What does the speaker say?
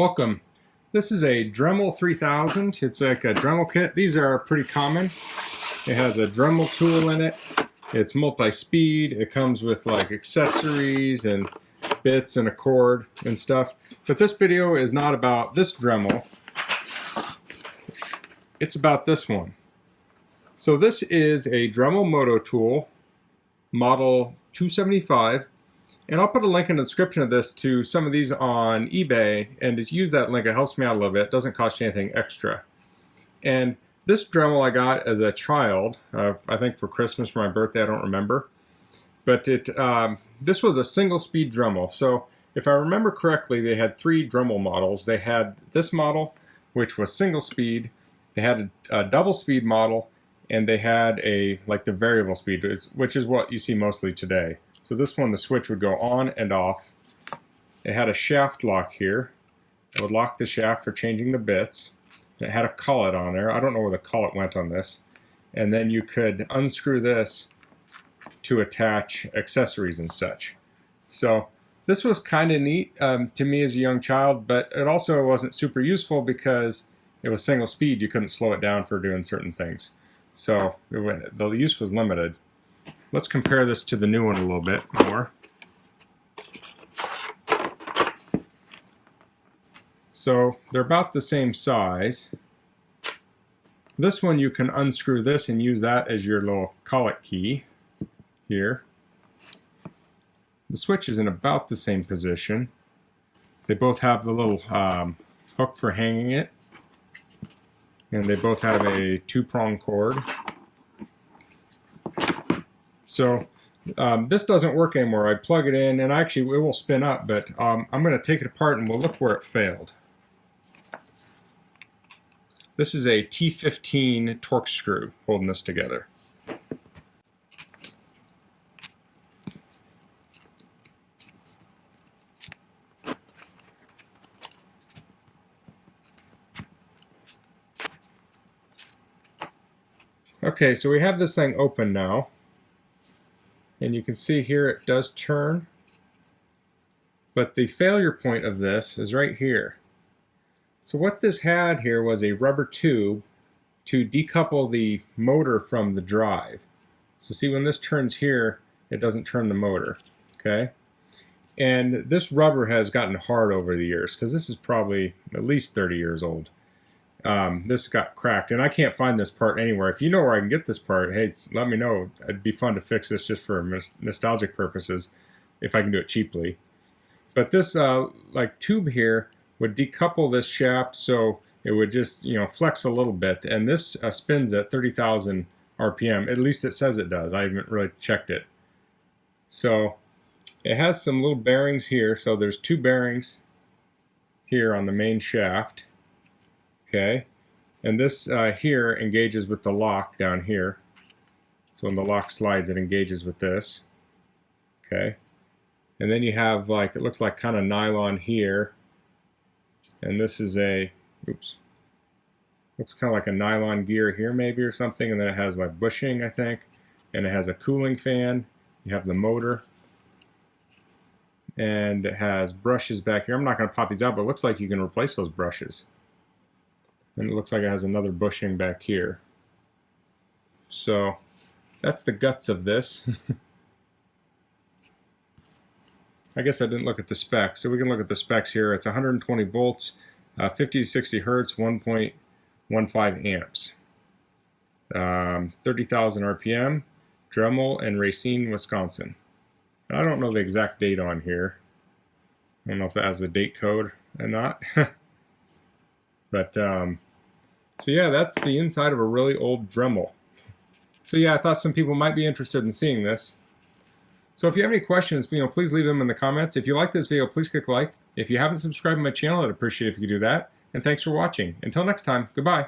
Welcome. This is a Dremel 3000. It's like a Dremel kit. These are pretty common. It has a Dremel tool in it. It's multi-speed. It comes with like accessories and bits and a cord and stuff. But this video is not about this Dremel. It's about this one. So this is a Dremel Moto-tool, model 275. And I'll put a link in the description of this to some of these on eBay, and to use that link, it helps me out a little bit. It doesn't cost you anything extra. And this Dremel I got as a child, I think for Christmas, for my birthday, I don't remember. But this was a single speed Dremel. So if I remember correctly, they had three Dremel models. They had this model, which was single speed. They had a double speed model, and they had like the variable speed, which is what you see mostly today. So this one, the switch would go on and off. It had a shaft lock here. It would lock the shaft for changing the bits. It had a collet on there. I don't know where the collet went on this. And then you could unscrew this to attach accessories and such. So this was kind of neat to me as a young child, but it also wasn't super useful because it was single speed. You couldn't slow it down for doing certain things. So the use was limited. Let's compare this to the new one a little bit more. So they're about the same size. This one you can unscrew this and use that as your little collet key here. The switch is in about the same position. They both have the little hook for hanging it. And they both have a two-prong cord. So this doesn't work anymore. I plug it in, and actually it will spin up, but I'm going to take it apart and we'll look where it failed. This is a T15 torque screw holding this together. Okay, so we have this thing open now. And you can see here it does turn, but the failure point of this is right here. So what this had here was a rubber tube to decouple the motor from the drive. So see, when this turns here, it doesn't turn the motor, okay? And this rubber has gotten hard over the years because this is probably at least 30 years old. This got cracked, and I can't find this part anywhere. If you know where I can get this part, hey, let me know. It'd be fun to fix this just for nostalgic purposes, if I can do it cheaply. But this like tube here would decouple this shaft, so it would just flex a little bit, and this spins at 30,000 RPM. At least it says it does. I haven't really checked it. So it has some little bearings here. So there's two bearings here on the main shaft. Okay, and this here engages with the lock down here. So when the lock slides, it engages with this. Okay, and then you have like, it looks like kind of nylon here, and this is a, oops, looks kind of like a nylon gear here maybe or something, and then it has like bushing, I think, and it has a cooling fan. You have the motor, and it has brushes back here. I'm not going to pop these out, but it looks like you can replace those brushes. And it looks like it has another bushing back here. So that's the guts of this. I guess I didn't look at the specs. So we can look at the specs here. It's 120 volts, 50 to 60 hertz, 1.15 amps. 30,000 RPM, Dremel and Racine, Wisconsin. I don't know the exact date on here. I don't know if that has a date code or not. But, so yeah, that's the inside of a really old Dremel. So yeah, I thought some people might be interested in seeing this. So if you have any questions, please leave them in the comments. If you like this video, please click like. If you haven't subscribed to my channel, I'd appreciate it if you could do that. And thanks for watching. Until next time, goodbye.